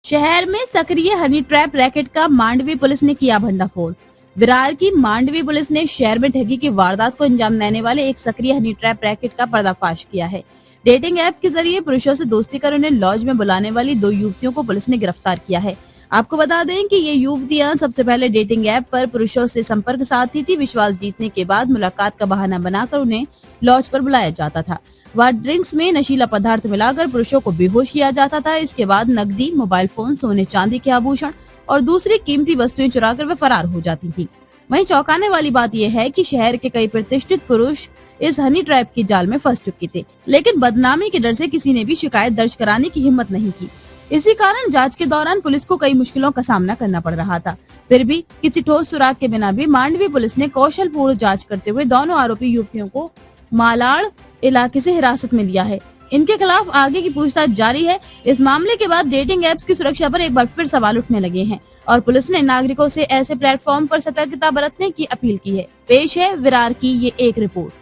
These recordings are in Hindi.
शहर में सक्रिय हनी ट्रैप रैकेट का मांडवी पुलिस ने किया भंडाफोड़। विरार की मांडवी पुलिस ने शहर में ठगी की वारदात को अंजाम देने वाले एक सक्रिय हनी ट्रैप रैकेट का पर्दाफाश किया है। डेटिंग ऐप के जरिए पुरुषों से दोस्ती कर उन्हें लॉज में बुलाने वाली 2 युवतियों को पुलिस ने गिरफ्तार किया है। आपको बता दें कि ये युवतियां सबसे पहले डेटिंग ऐप पर पुरुषों से संपर्क साधती थी। विश्वास जीतने के बाद मुलाकात का बहाना बनाकर उन्हें लॉज पर बुलाया जाता था। वहाँ ड्रिंक्स में नशीला पदार्थ मिलाकर पुरुषों को बेहोश किया जाता था। इसके बाद नकदी, मोबाइल फोन, सोने चांदी के आभूषण और दूसरी कीमती वस्तुएं चुराकर वे फरार हो जाती थी। वहीं चौंकाने वाली बात यह है कि शहर के कई प्रतिष्ठित पुरुष इस हनी ट्रैप की जाल में फंस चुके थे, लेकिन बदनामी के डर से किसी ने भी शिकायत दर्ज कराने की हिम्मत नहीं की। इसी कारण जांच के दौरान पुलिस को कई मुश्किलों का सामना करना पड़ रहा था। फिर भी किसी ठोस सुराग के बिना भी मांडवी पुलिस ने कौशलपूर्ण जांच करते हुए दोनों आरोपी युवतियों को मालाड़ इलाके से हिरासत में लिया है। इनके खिलाफ आगे की पूछताछ जारी है। इस मामले के बाद डेटिंग एप्स की सुरक्षा पर एक बार फिर सवाल उठने लगे हैं और पुलिस ने नागरिकों से ऐसे प्लेटफॉर्म पर सतर्कता बरतने की अपील की है। पेश है विरार की ये एक रिपोर्ट।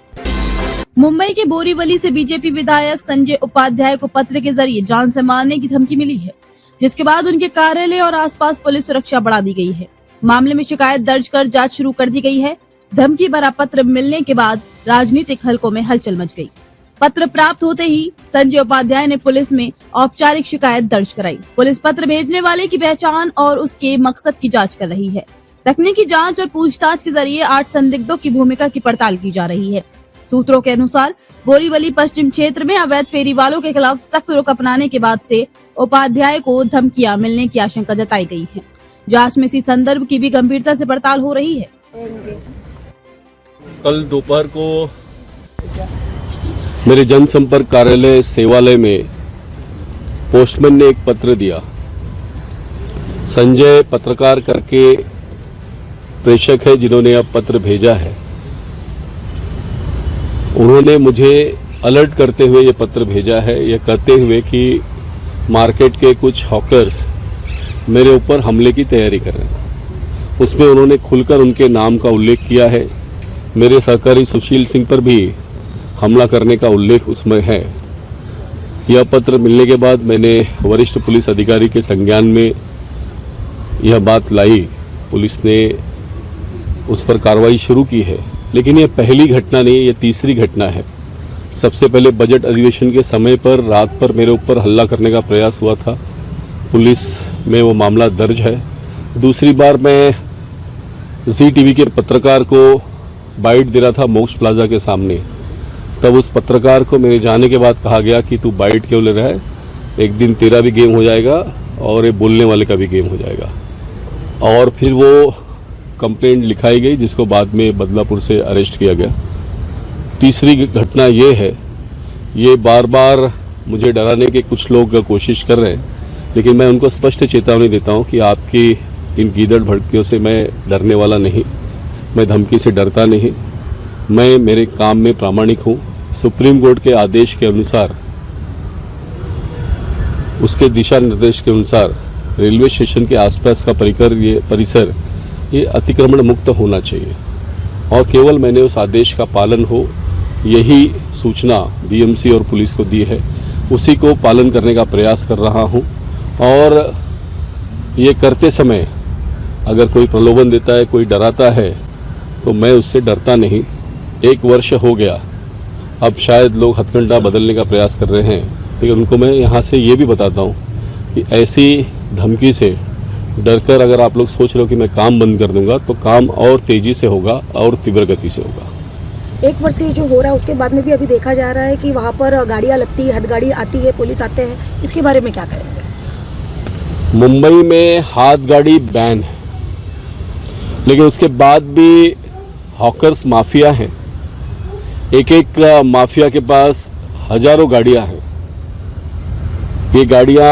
मुंबई के बोरीवली से बीजेपी विधायक संजय उपाध्याय को पत्र के जरिए जान से मारने की धमकी मिली है, जिसके बाद उनके कार्यालय और आसपास पुलिस सुरक्षा बढ़ा दी गई है। मामले में शिकायत दर्ज कर जांच शुरू कर दी गई है। धमकी भरा पत्र मिलने के बाद राजनीतिक हलकों में हलचल मच गई। पत्र प्राप्त होते ही संजय उपाध्याय ने पुलिस में औपचारिक शिकायत दर्ज कराई। पुलिस पत्र भेजने वाले की पहचान और उसके मकसद की जांच कर रही है। तकनीकी जांच और पूछताछ के जरिए 8 संदिग्धों की भूमिका की पड़ताल की जा रही है। सूत्रों के अनुसार बोरीवली पश्चिम क्षेत्र में अवैध फेरी वालों के खिलाफ सख्त रुख अपनाने के बाद से उपाध्याय को धमकियां मिलने की आशंका जताई गई है। जांच में इसी संदर्भ की भी गंभीरता से पड़ताल हो रही है। कल दोपहर को मेरे जनसंपर्क कार्यालय सेवालय में पोस्टमैन ने एक पत्र दिया। संजय पत्रकार करके प्रेषक है जिन्होंने अब पत्र भेजा है। उन्होंने मुझे अलर्ट करते हुए ये पत्र भेजा है, यह कहते हुए कि मार्केट के कुछ हॉकर्स मेरे ऊपर हमले की तैयारी कर रहे हैं। उसमें उन्होंने खुलकर उनके नाम का उल्लेख किया है। मेरे सहकारी सुशील सिंह पर भी हमला करने का उल्लेख उसमें है। यह पत्र मिलने के बाद मैंने वरिष्ठ पुलिस अधिकारी के संज्ञान में यह बात लाई। पुलिस ने उस पर कार्रवाई शुरू की है, लेकिन यह पहली घटना नहीं, यह तीसरी घटना है। सबसे पहले बजट अधिवेशन के समय पर रात पर मेरे ऊपर हल्ला करने का प्रयास हुआ था। पुलिस में वो मामला दर्ज है। दूसरी बार मैं ZTV के पत्रकार को बाइट दे रहा था मोक्ष प्लाजा के सामने। तब उस पत्रकार को मेरे जाने के बाद कहा गया कि तू बाइट क्यों ले रहा है, एक दिन तेरा भी गेम हो जाएगा और ये बोलने वाले का भी गेम हो जाएगा। और फिर वो कंप्लेंट लिखाई गई, जिसको बाद में बदलापुर से अरेस्ट किया गया। तीसरी घटना ये है, ये बार बार मुझे डराने की कुछ लोग कोशिश कर रहे हैं, लेकिन मैं उनको स्पष्ट चेतावनी देता हूँ कि आपकी इन गीदड़ भड़कियों से मैं डरने वाला नहीं, मैं धमकी से डरता नहीं। मैं मेरे काम में प्रामाणिक हूँ। सुप्रीम कोर्ट के आदेश के अनुसार, उसके दिशा निर्देश के अनुसार रेलवे स्टेशन के आसपास का परिसर ये अतिक्रमण मुक्त होना चाहिए और केवल मैंने उस आदेश का पालन हो, यही सूचना BMC और पुलिस को दी है। उसी को पालन करने का प्रयास कर रहा हूँ। और ये करते समय अगर कोई प्रलोभन देता है, कोई डराता है, तो मैं उससे डरता नहीं। 1 वर्ष हो गया, अब शायद लोग हथकंडा बदलने का प्रयास कर रहे हैं, लेकिन उनको मैं यहाँ से ये भी बताता हूँ कि ऐसी धमकी से डरकर अगर आप लोग सोच रहे हो कि मैं काम बंद कर दूंगा, तो काम और तेजी से होगा और तीव्र गति से होगा। 1 वर्ष से जो हो रहा है उसके बाद में भी अभी देखा जा रहा है कि वहाँ पर गाड़ियाँ लगती है, हथगाड़ी आती है, पुलिस आते हैं, इसके बारे में क्या कहेंगे? मुंबई में हाथ गाड़ी बैन है, लेकिन उसके बाद भी हॉकर्स माफिया हैं। एक माफिया के पास हजारों गाड़ियां हैं। ये गाड़ियां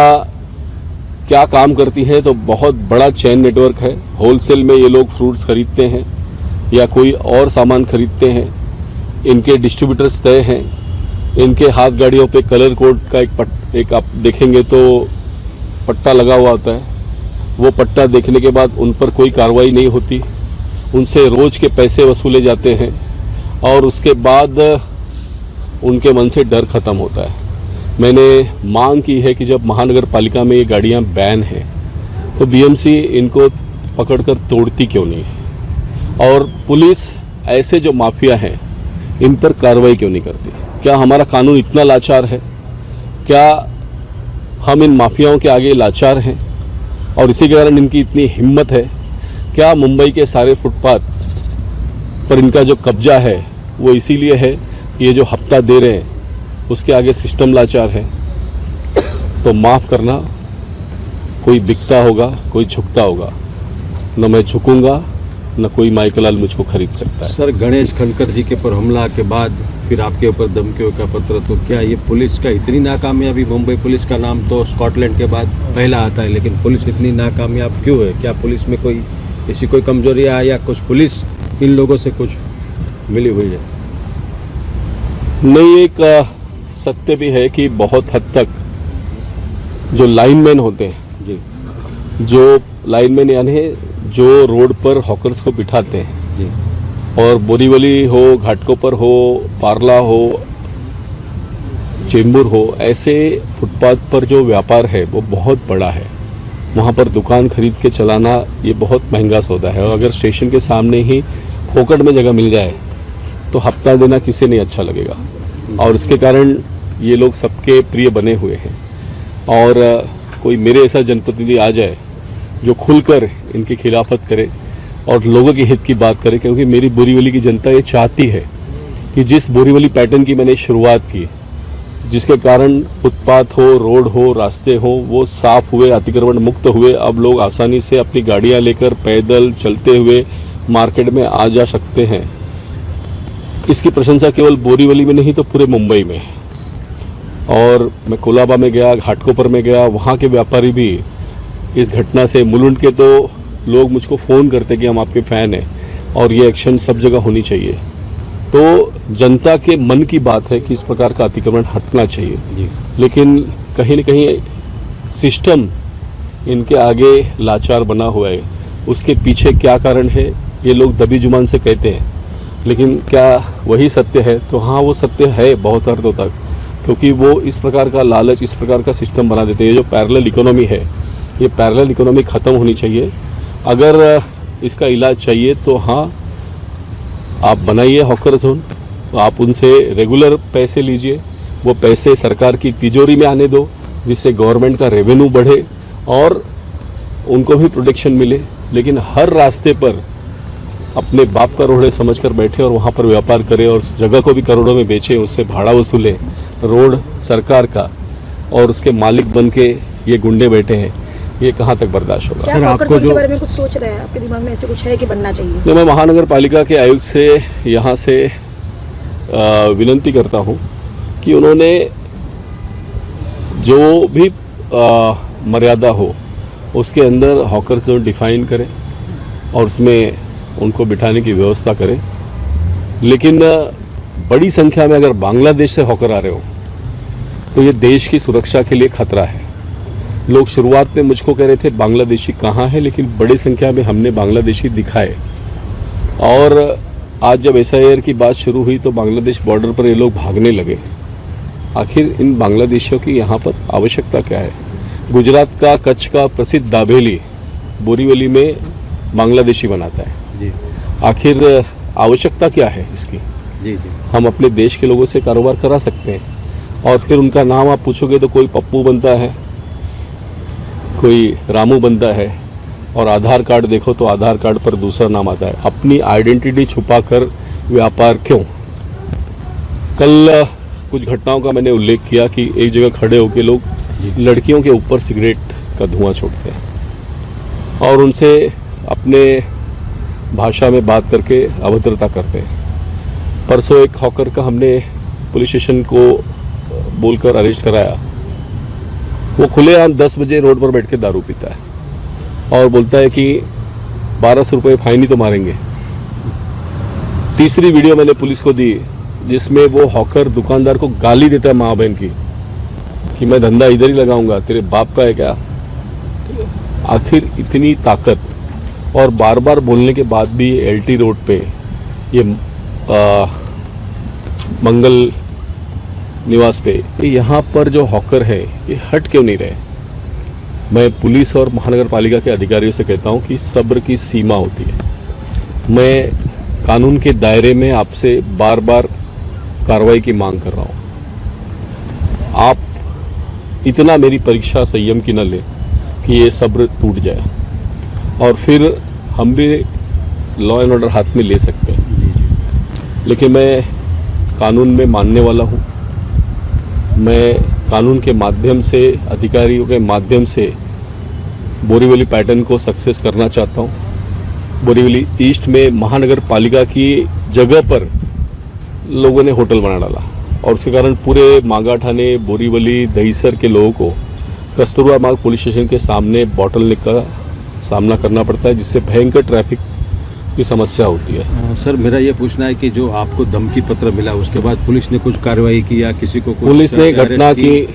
क्या काम करती हैं, तो बहुत बड़ा चेन नेटवर्क है। होलसेल में ये लोग फ्रूट्स खरीदते हैं या कोई और सामान खरीदते हैं। इनके डिस्ट्रीब्यूटर्स तय हैं। इनके हाथ गाड़ियों पे कलर कोड का एक आप देखेंगे तो पट्टा लगा हुआ होता है। वो पट्टा देखने के बाद उन पर कोई कार्रवाई नहीं होती, उनसे रोज के पैसे वसूले जाते हैं और उसके बाद उनके मन से डर खत्म होता है। मैंने मांग की है कि जब महानगर पालिका में ये गाड़ियाँ बैन हैं तो बीएमसी इनको पकड़कर तोड़ती क्यों नहीं है, और पुलिस ऐसे जो माफिया हैं इन पर कार्रवाई क्यों नहीं करती। क्या हमारा कानून इतना लाचार है? क्या हम इन माफियाओं के आगे लाचार हैं और इसी के कारण इनकी इतनी हिम्मत है? क्या मुंबई के सारे फुटपाथ पर इनका जो कब्जा है वो इसीलिए है कि ये जो हफ्ता दे रहे हैं उसके आगे सिस्टम लाचार है? तो माफ़ करना, कोई बिकता होगा, कोई झुकता होगा, न मैं झुकूंगा न कोई माइकलाल मुझको खरीद सकता है। सर, गणेश खनकर जी के ऊपर हमला के बाद फिर आपके ऊपर धमकियों का पत्र, तो क्या ये पुलिस का इतनी नाकामयाबी? मुंबई पुलिस का नाम तो स्कॉटलैंड के बाद पहला आता है, लेकिन पुलिस इतनी नाकामयाब क्यों है? क्या पुलिस में कोई ऐसी कोई कमजोरी है या कुछ पुलिस इन लोगों से कुछ मिली हुई है? नहीं, एक सत्य भी है कि बहुत हद तक जो लाइनमैन होते हैं जी जो लाइनमैन यानी जो रोड पर हॉकर्स को बिठाते हैं जी और बोरीवली हो, घाटकोपर हो, पार्ला हो, चेंबूर हो, ऐसे फुटपाथ पर जो व्यापार है वो बहुत बड़ा है। वहाँ पर दुकान खरीद के चलाना ये बहुत महंगा सौदा है, और अगर स्टेशन के सामने ही फोकट में जगह मिल जाए तो हफ्ता देना किसे नहीं अच्छा लगेगा। और इसके कारण ये लोग सबके प्रिय बने हुए हैं। और कोई मेरे ऐसा जनप्रतिनिधि आ जाए जो खुलकर इनकी खिलाफत करे और लोगों के हित की बात करे, क्योंकि मेरी बोरीवली की जनता ये चाहती है कि जिस बोरीवली पैटर्न की मैंने शुरुआत की, जिसके कारण फुटपाथ हो, रोड हो, रास्ते हो, वो साफ हुए, अतिक्रमण मुक्त हुए, अब लोग आसानी से अपनी गाड़ियां लेकर पैदल चलते हुए मार्केट में आ जा सकते हैं। इसकी प्रशंसा केवल बोरीवली में नहीं तो पूरे मुंबई में है। और मैं कोलाबा में गया, घाटकोपर में गया, वहाँ के व्यापारी भी इस घटना से मुलुंड के तो लोग मुझको फ़ोन करते कि हम आपके फ़ैन हैं और ये एक्शन सब जगह होनी चाहिए। तो जनता के मन की बात है कि इस प्रकार का अतिक्रमण हटना चाहिए जी। लेकिन कहीं न कहीं सिस्टम इनके आगे लाचार बना हुआ है। उसके पीछे क्या कारण है ये लोग दबी जुबान से कहते हैं, लेकिन क्या वही सत्य है? तो हाँ, वो सत्य है बहुत हद तक, क्योंकि वो इस प्रकार का लालच, इस प्रकार का सिस्टम बना देते हैं। ये जो पैरेलल इकोनॉमी है, ये पैरेलल इकोनॉमी ख़त्म होनी चाहिए। अगर इसका इलाज चाहिए तो हाँ, आप बनाइए हॉकर जोन, तो आप उनसे रेगुलर पैसे लीजिए, वो पैसे सरकार की तिजोरी में आने दो, जिससे गवर्नमेंट का रेवेन्यू बढ़े और उनको भी प्रोटेक्शन मिले। लेकिन हर रास्ते पर अपने बाप का रोड़े समझकर बैठे और वहाँ पर व्यापार करें और उस जगह को भी करोड़ों में बेचें, उससे भाड़ा वसूलें, रोड सरकार का और उसके मालिक बन के ये गुंडे बैठे हैं, ये कहाँ तक बर्दाश्त होगा? क्या सर, हॉकर आपको जोन के जो- बारे में कुछ सोच रहे हैं? आपके दिमाग में ऐसे कुछ है कि बनना चाहिए? तो मैं महानगर पालिका के आयुक्त से यहाँ से विनती करता हूँ कि उन्होंने जो भी मर्यादा हो उसके अंदर हॉकर जोन डिफाइन करें और उसमें उनको बिठाने की व्यवस्था करें। लेकिन बड़ी संख्या में अगर बांग्लादेश से हॉकर आ रहे हो तो ये देश की सुरक्षा के लिए खतरा है। लोग शुरुआत में मुझको कह रहे थे बांग्लादेशी कहाँ है, लेकिन बड़ी संख्या में हमने बांग्लादेशी दिखाए। और आज जब SIR की बात शुरू हुई तो बांग्लादेश बॉर्डर पर ये लोग भागने लगे। आखिर इन बांग्लादेशियों की यहाँ पर आवश्यकता क्या है? गुजरात का, कच्छ का प्रसिद्ध दाबेली बोरीवली में बांग्लादेशी बनाता है। जी आखिर आवश्यकता क्या है इसकी? जी जी हम अपने देश के लोगों से कारोबार करा सकते हैं। और फिर उनका नाम आप पूछोगे तो कोई पप्पू बनता है, कोई रामू बनता है, और आधार कार्ड देखो तो आधार कार्ड पर दूसरा नाम आता है। अपनी आइडेंटिटी छुपाकर व्यापार क्यों? कल कुछ घटनाओं का मैंने उल्लेख किया कि एक जगह खड़े होकर लोग लड़कियों के ऊपर सिगरेट का धुआं छोड़ते हैं और उनसे अपने भाषा में बात करके अभद्रता करते हैं। परसों एक हॉकर का हमने पुलिस स्टेशन को बोलकर अरेस्ट कराया। वो खुलेआम 10 बजे रोड पर बैठ के दारू पीता है और बोलता है कि 1200 रुपये फाइन ही तो मारेंगे। तीसरी वीडियो मैंने पुलिस को दी जिसमें वो हॉकर दुकानदार को गाली देता है माँ बहन की कि मैं धंधा इधर ही लगाऊंगा, तेरे बाप का है क्या? आखिर इतनी ताकत और बार बार बोलने के बाद भी LT रोड पे ये मंगल निवास पे, यहाँ पर जो हॉकर है ये हट क्यों नहीं रहे? मैं पुलिस और महानगर पालिका के अधिकारियों से कहता हूँ कि सब्र की सीमा होती है। मैं कानून के दायरे में आपसे बार बार कार्रवाई की मांग कर रहा हूँ। आप इतना मेरी परीक्षा संयम की न ले कि ये सब्र टूट जाए और फिर हम भी लॉ एंड ऑर्डर हाथ में ले सकते हैं। लेकिन मैं कानून में मानने वाला हूँ। मैं कानून के माध्यम से, अधिकारियों के माध्यम से बोरीवली पैटर्न को सक्सेस करना चाहता हूँ। बोरीवली ईस्ट में महानगर पालिका की जगह पर लोगों ने होटल बना डाला और उसके कारण पूरे मांगा ठाणे, बोरीवली, दहीसर के लोगों को कस्तूरबा मार्ग पुलिस स्टेशन के सामने बॉटलनेक का सामना करना पड़ता है, जिससे भयंकर ट्रैफिक की समस्या होती है। सर, मेरा ये पूछना है कि जो आपको धमकी पत्र मिला उसके बाद पुलिस ने कुछ कार्रवाई की या किसी को पुलिस ने घटना की,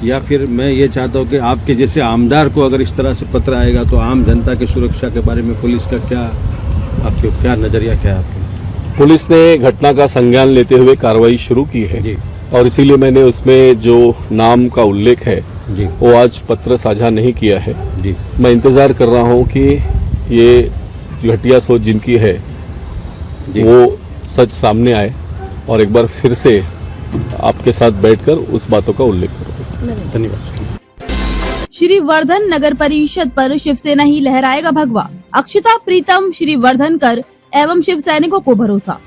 या फिर मैं ये चाहता हूँ कि आपके जैसे आमदार को अगर इस तरह से पत्र आएगा तो आम जनता की सुरक्षा के बारे में पुलिस का क्या नजरिया क्या है आपका? पुलिस ने घटना का संज्ञान लेते हुए कार्रवाई शुरू की है जी और इसीलिए मैंने उसमें जो नाम का उल्लेख है जी वो आज पत्र साझा नहीं किया है। जी मैं इंतज़ार कर रहा हूँ कि ये घटिया सोच जिनकी है जी वो सच सामने आए और एक बार फिर से आपके साथ बैठकर उस बातों का उल्लेख करूँ। धन्यवाद। श्री वर्धन नगर परिषद पर शिवसेना ही लहराएगा भगवा, अक्षता प्रीतम श्री वर्धनकर एवं शिव सैनिकों को भरोसा।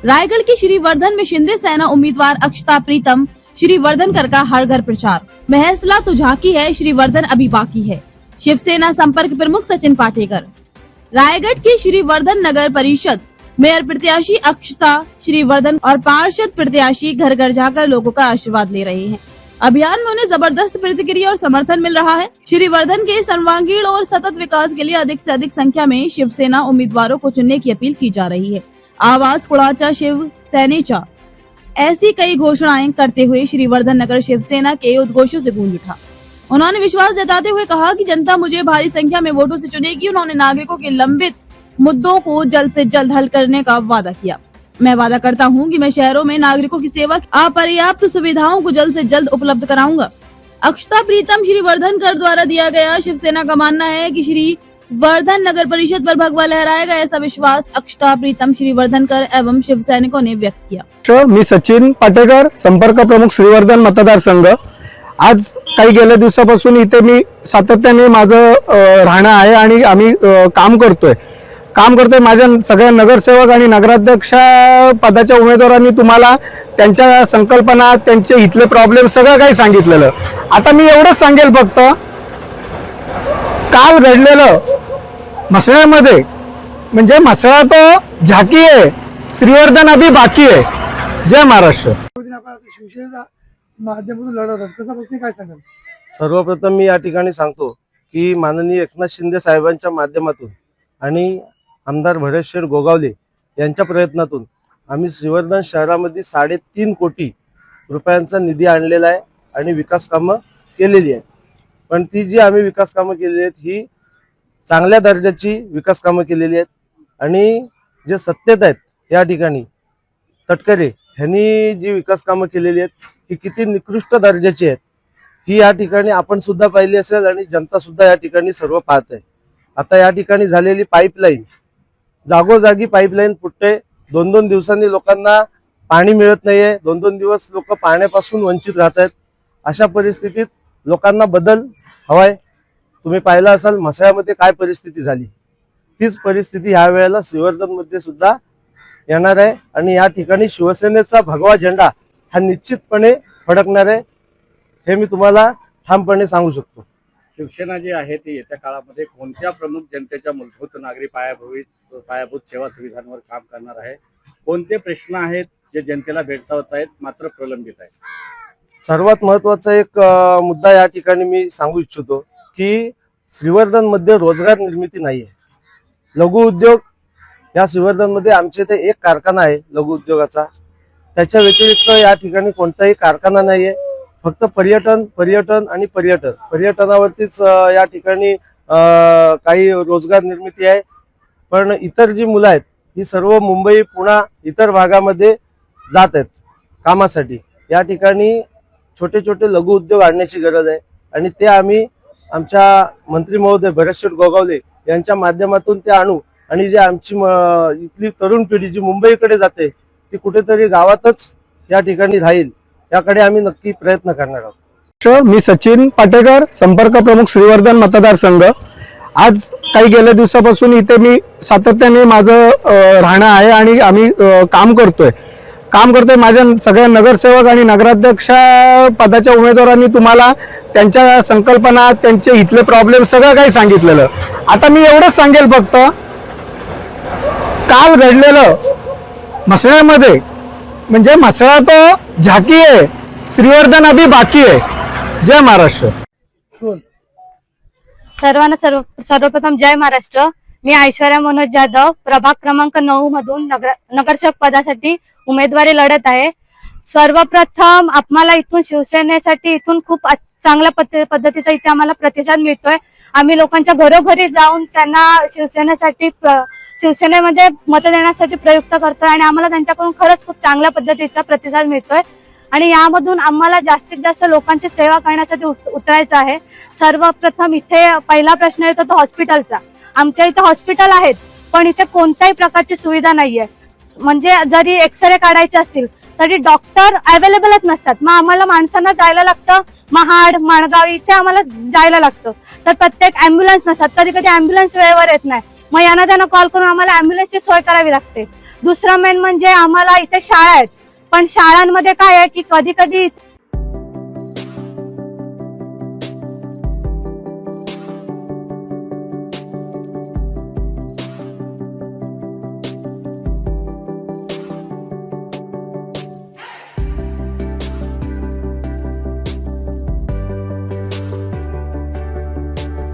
रायगढ़ की श्री वर्धन में शिंदे सेना उम्मीदवार अक्षता प्रीतम श्री वर्धनकर का हर घर प्रचार। महसला तो झांकी है, श्री वर्धन अभी बाकी है। शिवसेना संपर्क प्रमुख सचिन पाटेकर। रायगढ़ की श्री वर्धन नगर परिषद मेयर प्रत्याशी अक्षता श्री वर्धन और पार्षद प्रत्याशी घर घर जाकर लोगों का आशीर्वाद ले रहे हैं। अभियान में उन्हें जबरदस्त प्रतिक्रिया और समर्थन मिल रहा है। श्री वर्धन के सर्वांगीण और सतत विकास के लिए अधिक से अधिक संख्या में शिवसेना उम्मीदवारों को चुनने की अपील की जा रही है। आवाज कुणाचा शिव सैनेचा, ऐसी कई घोषणाएं करते हुए श्री वर्धन नगर शिवसेना के उद्घोषों से गूंज उठा। उन्होंने विश्वास जताते हुए कहा कि जनता मुझे भारी संख्या में वोटों से चुनेगी। उन्होंने नागरिकों के लंबित मुद्दों को जल्द से जल्द हल करने का वादा किया। मैं वादा करता हूं कि मैं शहरों में नागरिकों की सेवा अपर्याप्त सुविधाओं को जल्द से जल्द उपलब्ध कराऊंगा। अक्षता प्रीतम श्री वर्धनकर द्वारा दिया गया। शिवसेना का मानना है कि श्री वर्धन नगर परिषद पर भगवा लहराएगा, ऐसा विश्वास अक्षता प्रीतम श्री वर्धनकर एवं शिव सैनिकों ने व्यक्त किया। मी सचिन पाटेकर, संपर्क प्रमुख श्रीवर्धन मतदारसंघ। आज काही गेल्या दिवसापासून इथे मी सातत्याने माझं राहणं आहे आणि आम्ही काम करतोय। माझ्या सगळ्या नगरसेवक आणि नगराध्यक्ष पदाच्या उमेदवारांनी तुम्हाला त्यांच्या संकल्पना, त्यांचे इथले प्रॉब्लेम सगळं काही सांगितलेलं। आता मी एवढंच सांगेल, फक्त काल घडलेलं म्हसळ्यामध्ये म्हणजे म्हसळा तो झाकी आहे, श्रीवर्धन अभी बाकी आहे। जय महाराष्ट्र। शिवसेना माध्यमातून लढवतात, कसा प्रश्न काय सांगाल? सर्वप्रथम मी या ठिकाणी सांगतो की माननीय एकनाथ शिंदे साहेबांच्या माध्यमातून आणि आमदार भरतशेठ गोगावले यांच्या प्रयत्नातून आम्ही श्रीवर्धन शहरामध्ये 3.5 कोटी रुपयांचा निधी आणलेला आहे आणि विकास कामं केलेली आहेत। पण ती जी आम्ही विकास कामं केलेली आहेत ही चांगल्या दर्जाची विकास कामं केलेली आहेत आणि जे सत्तेत आहेत या ठिकाणी तटकरे यांनी जी विकास कामं केलेली आहेत ही किती निकृष्ट दर्जाची आहेत ही या ठिकाणी आपण सुद्धा पाहिली असेल आणि जनता सुद्धा या ठिकाणी सर्व पाहत आहे। आता या ठिकाणी झालेली पाईपलाईन, जागोजागी पाईपलाईन फुटते, 2-2 दिवसांनी लोकांना पाणी मिळत नाहीये, 2-2 दिवस लोक पाण्यापासून वंचित राहत आहेत। अशा परिस्थितीत लोकांना बदल हवाय। तुम्ही पाहिलं असाल म्हसळ्यामध्ये काय परिस्थिती झाली, तीच परिस्थिती ह्या वेळेला श्रीवर्धन मध्ये सुद्धा येणार आहे आणि या ठिकाणी शिवसेनेचा भगवा झेंडा हा निश्चितपणे फडकणार आहे, हे मी तुम्हाला ठामपणे सांगू शकतो। शिवसेना जी आहे ती येत्या काळामध्ये कोणत्या प्रमुख जनतेच्या मूलभूत नागरी पायाभूत सेवा सुविधांवर काम करणार आहे? कोणते प्रश्न आहेत जे जनतेला भेडसावत आहेत मात्र प्रलंबित आहेत? सर्वात महत्त्वाचा एक मुद्दा या ठिकाणी मी सांगू इच्छितो की श्रीवर्धन मध्ये रोजगार निर्मिती नाहीये। लघु उद्योग या श्रीवर्धन मध्ये आमच्या इथे एक कारखाना आहे लघु उद्योगाचा, त्याच्या व्यतिरिक्त या ठिकाणी कोणताही कारखाना नाहीये। फक्त पर्यटन आणि पर्यटनावरतीच या ठिकाणी काही रोजगार निर्मिती आहे। पण इतर जी मुलं आहेत ही सर्व मुंबई, पुणे इतर भागामध्ये जात आहेत कामासाठी। या ठिकाणी छोटे छोटे लघु उद्योग आणण्याची गरज आहे आणि ते आम्ही आमच्या मंत्री महोदय भरतशेठ गोगावले यांच्या माध्यमातून ते आणू आणि जे आमची इथली तरुण पिढी जी मुंबईकडे जाते ती कुठेतरी गावातच या ठिकाणी राहील याकडे आम्ही नक्की प्रयत्न करणार आहोत. मी सचिन पाटेकर, संपर्क प्रमुख श्रीवर्धन मतदारसंघ. आज काही गेल्या दिवसापासून इथे मी सातत्याने माझं राहणं आहे आणि आम्ही काम करतोय. माझ्या सगळ्या नगरसेवक आणि नगराध्यक्ष पदाच्या उमेदवारांनी तुम्हाला त्यांच्या संकल्पना, त्यांचे इथले प्रॉब्लेम सगळं काही सांगितलेलं. आता मी एवढंच सांगेल, फक्त काल घडलेलं म्हसळ्यामध्ये, म्हणजे म्हसळा तो झाकी आहे, श्रीवर्धन अभी बाकी आहे. जय महाराष्ट्र. सर्वांना सर्वप्रथम जय महाराष्ट्र. मी ऐश्वर्या मनोज जाधव, प्रभाग क्रमांक 9 मधून नगरसेवक पदासाठी उमेदवारी लढत आहे. सर्वप्रथम आम्हाला इथून शिवसेनेसाठी इथून खूप चांगल्या पद्धतीचा इथे आम्हाला प्रतिसाद मिळतोय. आम्ही लोकांच्या घरोघरी जाऊन त्यांना शिवसेनेमध्ये मत देण्यासाठी प्रयुक्त करतोय आणि आम्हाला त्यांच्याकडून खरंच खूप चांगल्या पद्धतीचा प्रतिसाद मिळतोय आणि यामधून आम्हाला जास्तीत जास्त लोकांची सेवा करण्यासाठी उतरायचं आहे. सर्वप्रथम इथे पहिला प्रश्न येतो तो हॉस्पिटलचा. आमच्या इथे हॉस्पिटल आहेत पण इथे कोणत्याही प्रकारची सुविधा नाहीये. म्हणजे जरी एक्सरे काढायचे असतील तरी डॉक्टर अवेलेबलच नसतात. मग आम्हाला माणसांना जायला लागतं महाड, माणगाव इथे आम्हाला जायला लागतं. तर प्रत्येक अँब्युलन्स नसतात, कधी कधी अँब्युलन्स वेळेवर येत नाही. मग यांना त्यांना कॉल करून आम्हाला अँब्युलन्सची सोय करावी लागते. दुसरं मेन म्हणजे आम्हाला इथे शाळा आहेत पण शाळांमध्ये काय आहे की कधी कधी